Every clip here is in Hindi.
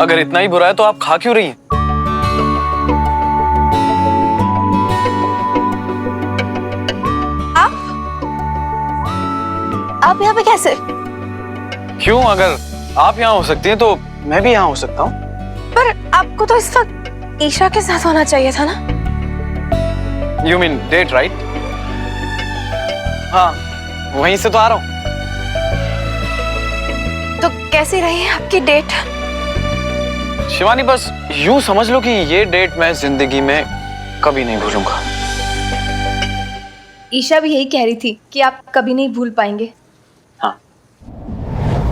अगर इतना ही बुरा है तो आप खा क्यों रही हैं? आप यहाँ पे कैसे? क्यों? अगर आप यहाँ हो सकती हैं तो मैं भी यहाँ हो सकता हूँ। पर आपको तो इस वक्त ईशा के साथ होना चाहिए था ना? You mean date, right? हाँ, वहीं से तो आ रहा हूँ। तो कैसी रही आपकी डेट? शिवानी, बस यूं समझ लो कि ये डेट मैं जिंदगी में कभी नहीं भूलूंगा। ईशा भी यही कह रही थी कि आप कभी नहीं भूल पाएंगे। हाँ,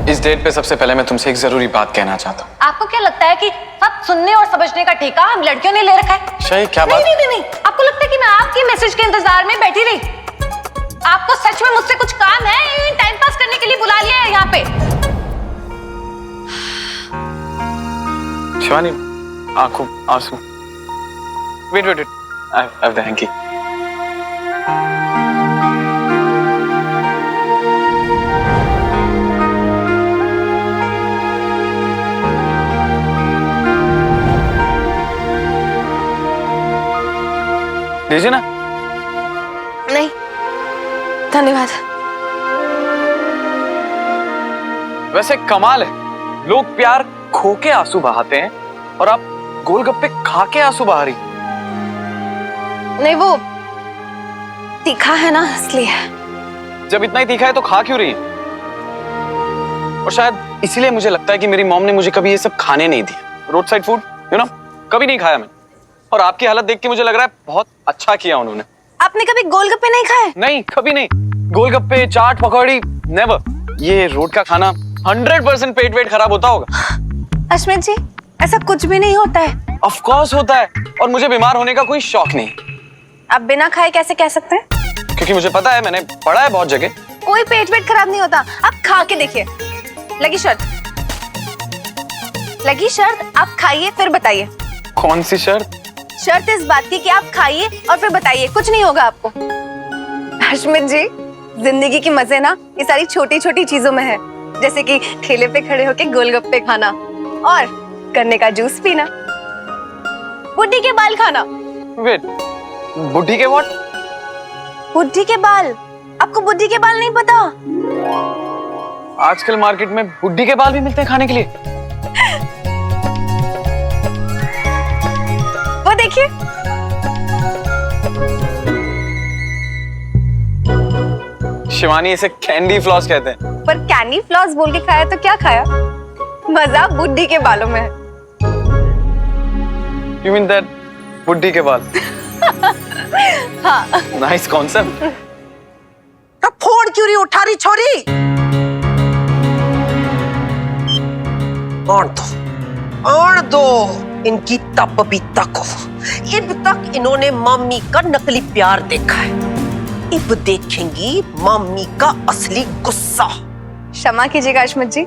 इस डेट पे सबसे पहले मैं तुमसे एक जरूरी बात कहना चाहता हूँ। आपको क्या लगता है कि सब सुनने और समझने का ठेका हम लड़कियों ने ले रखा है? शायद क्या बात? नहीं। आपको लगता है कि मैं आपकी मैसेज के इंतजार में बैठी रही? आपको सच में मुझसे कुछ काम है? टाइम पास करने के लिए बुला लिया है यहाँ पे? शिवानी, आंखों आंसू। Wait, I have the hanky. लीजिए ना। नहीं, धन्यवाद। वैसे कमाल है, लोग प्यार खो के आंसू बहाते हैं और आप गोलगप्पे खा के आंसू बहा रही। नहीं, वो तीखा है ना, इसलिए। जब इतना ही तीखा है तो खा क्यों रही है? और शायद इसीलिए मुझे लगता है कि मेरी मॉम ने मुझे कभी ये सब खाने नहीं दिया। रोड साइड फूड, कभी नहीं खाया मैंने। और आपकी हालत देख के मुझे लग रहा है बहुत अच्छा किया उन्होंने। आपने कभी गोलगप्पे नहीं खाए? नहीं, कभी नहीं। गोलगप्पे, चाट, पकौड़ी, नेवर। ये रोड का खाना 100% पेट वेट खराब होता होगा। अश्मित जी, ऐसा कुछ भी नहीं होता है। ऑफ कोर्स होता है, और मुझे बीमार होने का कोई शौक नहीं। आप बिना खाए कैसे कह सकते हैं? क्योंकि मुझे पता है, मैंने पढ़ा है बहुत जगह। कोई पेट वेट खराब नहीं होता। आप खा के देखिए। लगी शर्त? लगी शर्त, आप खाइए फिर बताइए। कौन सी शर्त? शर्त इस बात की कि आप खाइए और फिर बताइए, कुछ नहीं होगा आपको। अश्मित जी, जिंदगी की मजे ना ये सारी छोटी छोटी चीजों में है। जैसे कि ठेले पे खड़े होके गोलगप्पे खाना और गन्ने का जूस पीना, बुड्ढी के बाल खाना। वेट, बुड्ढी के व्हाट? बुड्ढी के बाल? आपको बुड्ढी के बाल नहीं पता? आजकल मार्केट में बुड्ढी के बाल भी मिलते हैं खाने के लिए। वो देखिए। शिवानी, इसे कैंडी फ्लॉस कहते हैं। पर कैंडी फ्लॉस बोल के खाया तो क्या खाया? मजा बुड्ढी के बालों में है। You mean that बुड्ढी के बाल? हाँ। Nice concept. तो फोन क्यों नहीं उठा रही छोरी? और दो इनकी तब भी तक हो। अब तक इन्होंने मम्मी का नकली प्यार देखा है, अब देखेंगी मम्मी का असली गुस्सा। क्षमा कीजिएगा अश्मित जी,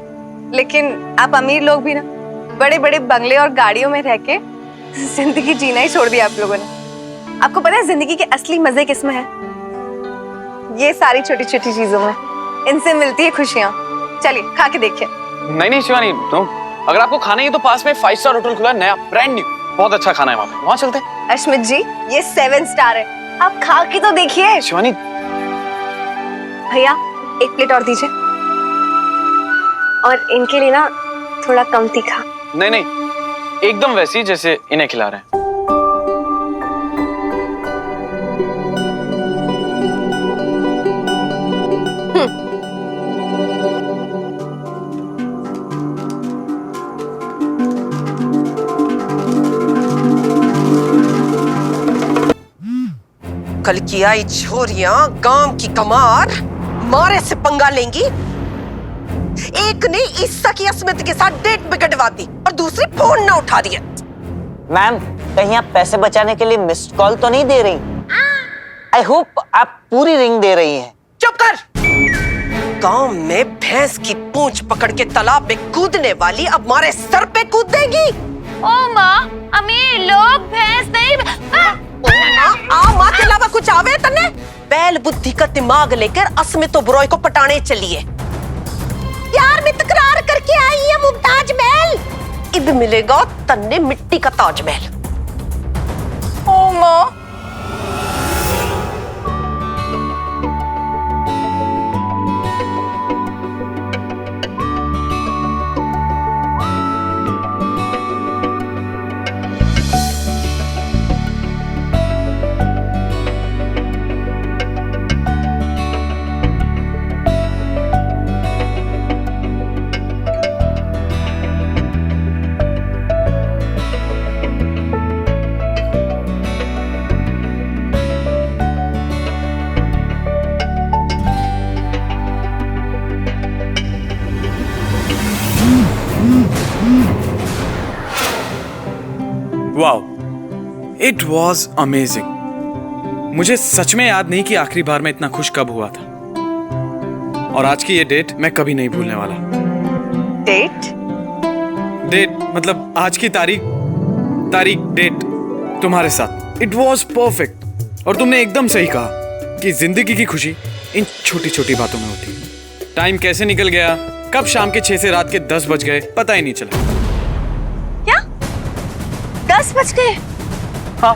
लेकिन आप अमीर लोग भी ना बड़े बड़े बंगले और गाड़ियों में रह के जिंदगी जीना ही छोड़ दिया आप लोगों ने। आपको पता है जिंदगी के असली मजे किसमें है? ये सारी छोटी छोटी चीजों में, इनसे मिलती है खुशियाँ। चलिए खा के देखिए। नहीं शिवानी, तो अगर आपको खाना ही तो पास में 5 स्टार होटल खुला है, नया ब्रांड न्यू, बहुत अच्छा खाना है वहाँ चलते हैं। अश्मित जी, ये 7 स्टार है, आप खा के तो देखिए। शिवानी, भैया 1 प्लेट और दीजिए, और इनके लिए ना थोड़ा कम तीखा। नहीं, एकदम वैसी जैसे इन्हें खिला रहे हैं। कल की आई छोरियां गांव की कमार मारे से पंगा लेंगी। एक ने ईसा की अस्मित के साथ डेट बिगड़वा दी और दूसरी फोन ना उठा रही है। मैम, कहीं आप पैसे बचाने के लिए मिस्ड कॉल तो नहीं दे रही? आई होप आप पूरी रिंग दे रही हैं। चुप कर। गांव में भैंस की पूंछ पकड़ के तालाब में कूदने वाली अब हमारे सर पे कूद देगी। ओ माँ, अमीर लोग भैंस नहीं। माँ के अलावा कुछ आवे तन्ने? बैल बुद्धि का दिमाग लेकर अस्मित तो बुरोई को पटाने चलिए। यार मैं तकरार करके आई है मुमताज महल। इब मिलेगा तन्ने मिट्टी का ताजमहल। ओ माँ, वाओ, इट वॉज अमेजिंग। मुझे सच में याद नहीं कि आखिरी बार मैं इतना खुश कब हुआ था। और आज की ये डेट मैं कभी नहीं भूलने वाला। डेट मतलब आज की तारीख डेट तुम्हारे साथ। It was perfect. और तुमने एकदम सही कहा कि जिंदगी की खुशी इन छोटी छोटी बातों में होती है। टाइम कैसे निकल गया, कब शाम के 6 से रात के 10 बज गए, पता ही नहीं चला। 10 बज गए? हाँ।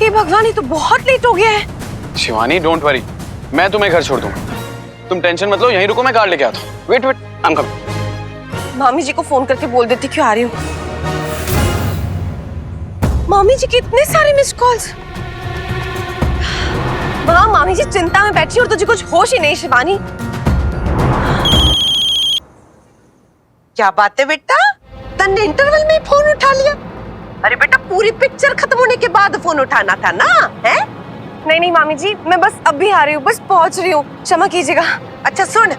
ये भगवान, ये तो बहुत लेट हो गया है। शिवानी डोंट वरी, मैं तुम्हें घर छोड़ दूंगा। तुम टेंशन मत लो, यहीं रुको, मैं कार लेके आता हूँ। Wait I am coming. मामी जी को फोन करके बोल देती क्यों आ रही हूँ। मामी जी के इतने सारे मिस कॉल्स। हाँ, मामी जी चिंता में बैठी और तुझे कुछ होश ही नहीं शिवानी। क्या बात है बेटा, तन्ने इंटरवल में फोन उठा लिया? अरे बेटा, पूरी पिक्चर खत्म होने के बाद फोन उठाना था ना, है? नहीं मामी जी, मैं बस अभी आ रही हूँ, बस पहुंच रही हूँ, क्षमा कीजिएगा। अच्छा सुन,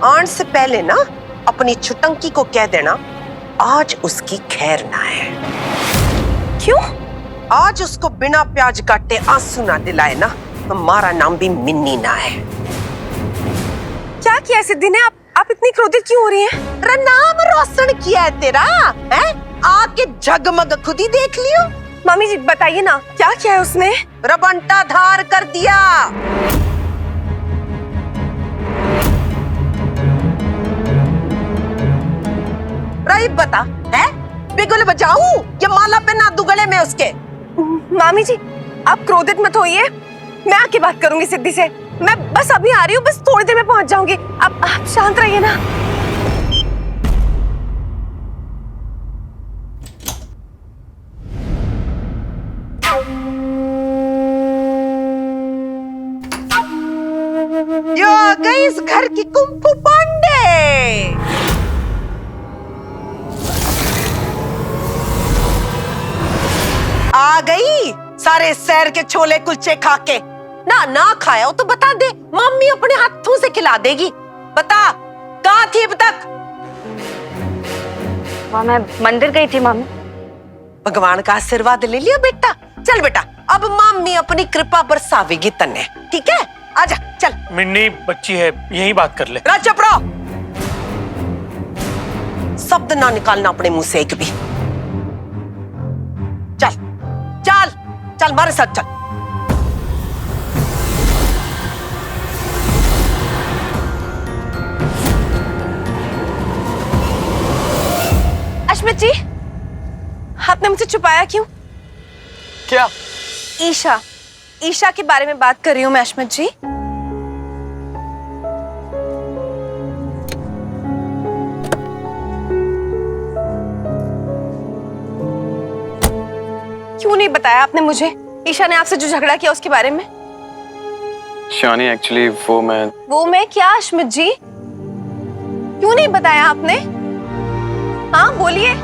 आने से पहले ना अपनी छुटंकी को कह देना आज उसकी खैर ना है। क्यों? आज उसको बिना प्याज काटे आंसू ना दिलाए ना, हमारा नाम भी मिन्नी ना है। क्या किया सिद्धि ने? आप इतनी क्रोधित क्यों हो रही हैं? तेरा नाम रोशन किया है तेरा, है? आके जगमग खुद ही देख लियो। मामी जी बताइए ना, क्या किया है उसने? रबंटा धार कर दिया। रही बता, है? बिगुल बजाऊं या माला पहना दूं गले में उसके? मामी जी आप क्रोधित मत होइए, मैं आके बात करूंगी सिद्धि से। मैं बस अभी आ रही हूँ, बस थोड़ी देर में पहुंच जाऊंगी। आप शांत रहिए ना। यो आ गई इस घर की कुंफू पांडे। आ गई सारे शहर के छोले कुलचे खा के। ना खाया हो तो बता दे, मम्मी अपने हाथों से खिला देगी। बता, कहाँ थी अब तक? मैं मंदिर गई थी मम्मी। भगवान का आशीर्वाद ले लिया बेटा। चल बेटा, अब मम्मी अपनी कृपा बरसावेगी तन्ने, ठीक है? आजा चल। मिन्नी बच्ची है, यही बात कर ले। चुप रहो, शब्द ना निकालना अपने मुंह से एक भी। चल चल चल, हमारे साथ चल। अश्मित जी, आपने मुझसे छुपाया क्यों? क्या? ईशा के बारे में बात कर रही हूँ मैं अश्मित जी। क्यों नहीं बताया आपने मुझे? ईशा ने आपसे जो झगड़ा किया उसके बारे में। शिवानी एक्चुअली वो मैं क्या अश्मित जी? क्यों नहीं बताया आपने? हाँ बोलिए।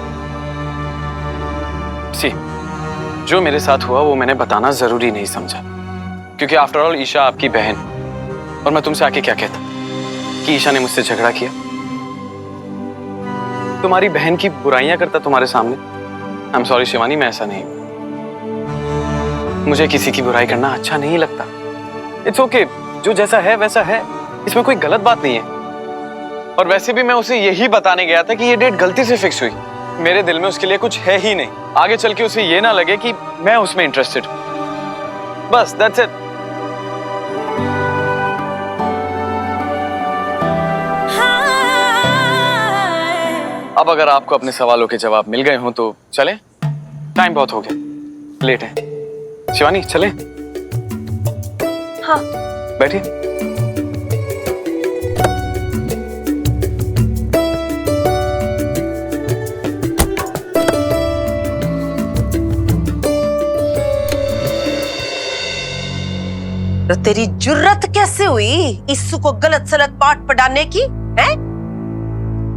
जो मेरे साथ हुआ वो मैंने बताना जरूरी नहीं समझा, क्योंकि आफ्टर ऑल ईशा आपकी बहन, और मैं तुमसे आके क्या कहता कि ईशा ने मुझसे झगड़ा किया? तुम्हारी बहन की बुराइयां करता तुम्हारे सामने। आई एम सॉरी शिवानी, मैं ऐसा नहीं। मुझे किसी की बुराई करना अच्छा नहीं लगता। इट्स ओके, जो जैसा है वैसा है, इसमें कोई गलत बात नहीं है। और वैसे भी मैं उसे यही बताने गया था कि ये डेट गलती से फिक्स हुई। मेरे दिल में उसके लिए कुछ है ही नहीं। आगे चल के उसे ये ना लगे कि मैं उसमें इंटरेस्टेड। बस दैट्स इट। अब अगर आपको अपने सवालों के जवाब मिल गए हों तो चलें। टाइम बहुत हो गया, लेट है। शिवानी चलें? हाँ। बैठिए। तो तेरी जुर्रत कैसे हुई ईसु को गलत सलत पाठ पढ़ाने की? है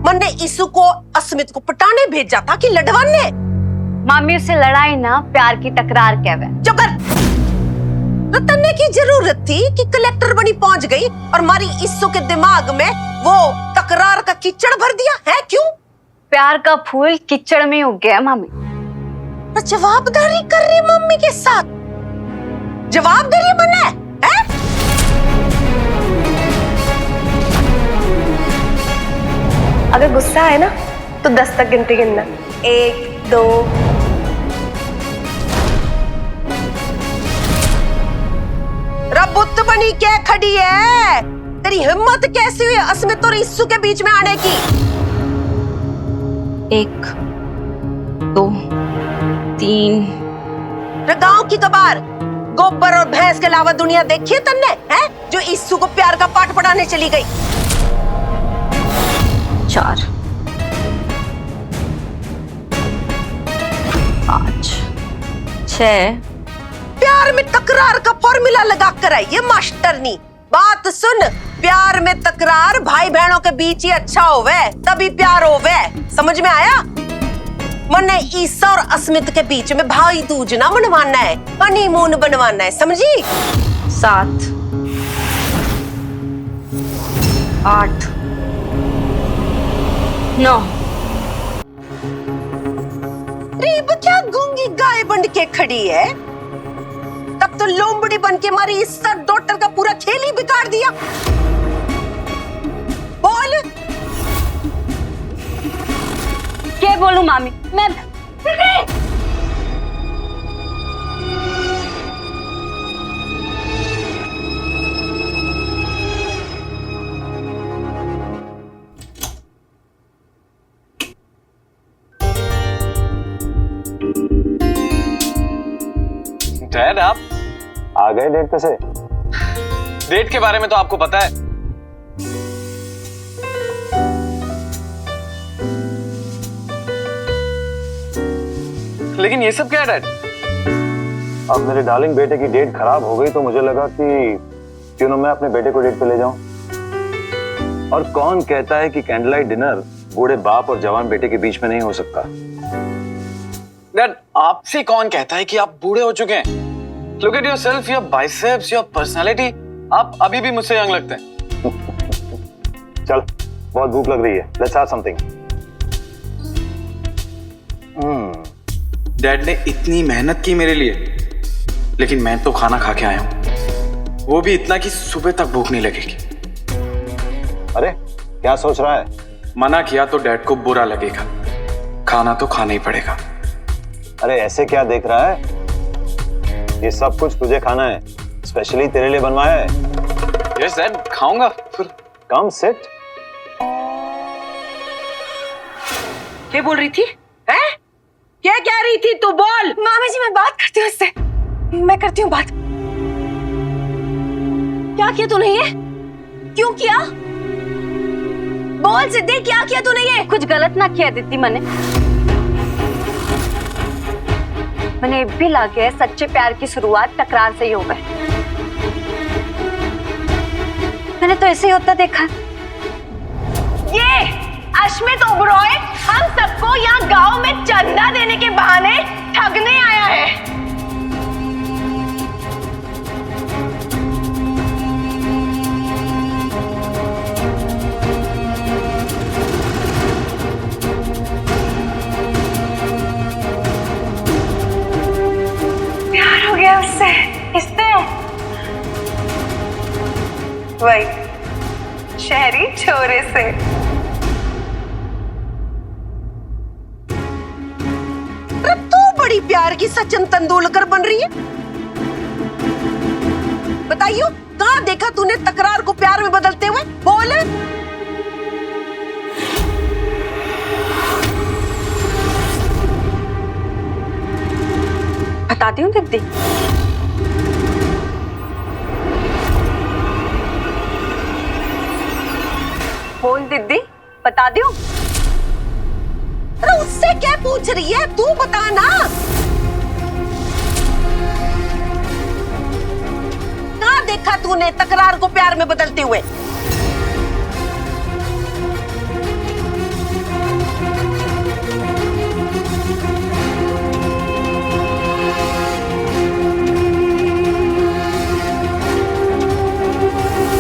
मन ने ईसु को अस्मित को पटाने भेजा था कि लड़वाने? मामी उससे लड़ाई ना प्यार की तकरार कहवे। चुप कर। तो तन्ने की जरूरत थी कि कलेक्टर बनी पहुंच गई और हमारी ईसु के दिमाग में वो तकरार का कीचड़ भर दिया है। क्यों? प्यार का फूल कीचड़ में उग गया मामी। तो जवाबदारी कर रही मम्मी के साथ, जवाबदारी बने है? अगर गुस्सा है ना तो 10 तक गिनती गिनना। 1 2। रबुत बनी क्या खड़ी है? तेरी हिम्मत कैसी हुई अस्मित और ईसु के बीच में आने की? 1 2 3। गांव की कबार गोबर और भैंस के अलावा दुनिया देखी है तन्ने? है जो ईसु को प्यार का पाठ पढ़ाने चली गई? 4 5 6। प्यार में तकरार का फॉर्मूला लगा कर आई ये मास्टरनी। बात सुन, प्यार में तकरार भाई बहनों के बीच ही अच्छा होवे, तभी प्यार होवे। समझ में आया? मने ईसा और अस्मित के बीच में भाई दूज ना बनवाना है, हनीमून बनवाना है, समझी? 7 8 9। रीब क्या गूंगी गाय बन के खड़ी है? तब तो लोमड़ी बन के हमारी ईसा डॉटर का पूरा खेल ही बिगाड़ दिया। बोल। क्या बोलूं मामी? मैं डैड आप आ गए डेट पे से? डेट के बारे में तो आपको पता है। लेकिन ये सब क्या है डैड? अब मेरे डार्लिंग बेटे की डेट खराब हो गई तो मुझे लगा कि क्यों ना मैं अपने बेटे को डेट पे ले जाऊं। और कौन कहता है कि कैंडल लाइट डिनर बूढ़े बाप और जवान बेटे के बीच में नहीं हो सकता? डैड आपसे कौन कहता है कि आप बूढ़े हो चुके हैं? Look at yourself, your biceps, your personality. आप अभी भी मुझसे यंग लगते हैं। चल, बहुत भूख लग रही है। Let's have something. डैड ने इतनी मेहनत की मेरे लिए, लेकिन मैं तो खाना खा के आया हूँ, वो भी इतना कि सुबह तक भूख नहीं लगेगी। अरे क्या सोच रहा है? मना किया तो डैड को बुरा लगेगा, खाना तो खाना ही पड़ेगा। अरे ऐसे क्या देख रहा है? ये सब कुछ तुझे खाना है, स्पेशली तेरे लिए बनवाया है। यस डैड, खाऊंगा फिर। Come sit. क्या बोल रही थी? हैं? क्या कह रही थी तू? बोल। मामी जी मैं बात करती हूँ उससे, मैं करती हूँ बात। क्या किया तूने ये? क्यों किया? बोल सिद्धि, क्या किया तूने ये? कुछ गलत ना किया दीदी। मैंने भी लगे है सच्चे प्यार की शुरुआत तकरार से ही हो गए। मैंने तो ऐसे ही होता देखा। ये अश्मित ओबरॉय हम सबको यहाँ गांव में चंदा देने के बहाने ठगने आया है। प्यार हो गया उससे, किससे? वही शहरी छोरे से। तू बड़ी प्यार की सचिन तेंदुलकर बन रही है। बताइयो कहाँ देखा तूने तकरार को प्यार में बदलते हुए? बोल। बताती हूँ दीदी। फोन दीदी बता दूँ? अरे उससे क्या पूछ रही है, तू बता ना। कहाँ देखा तूने तकरार को प्यार में बदलते हुए?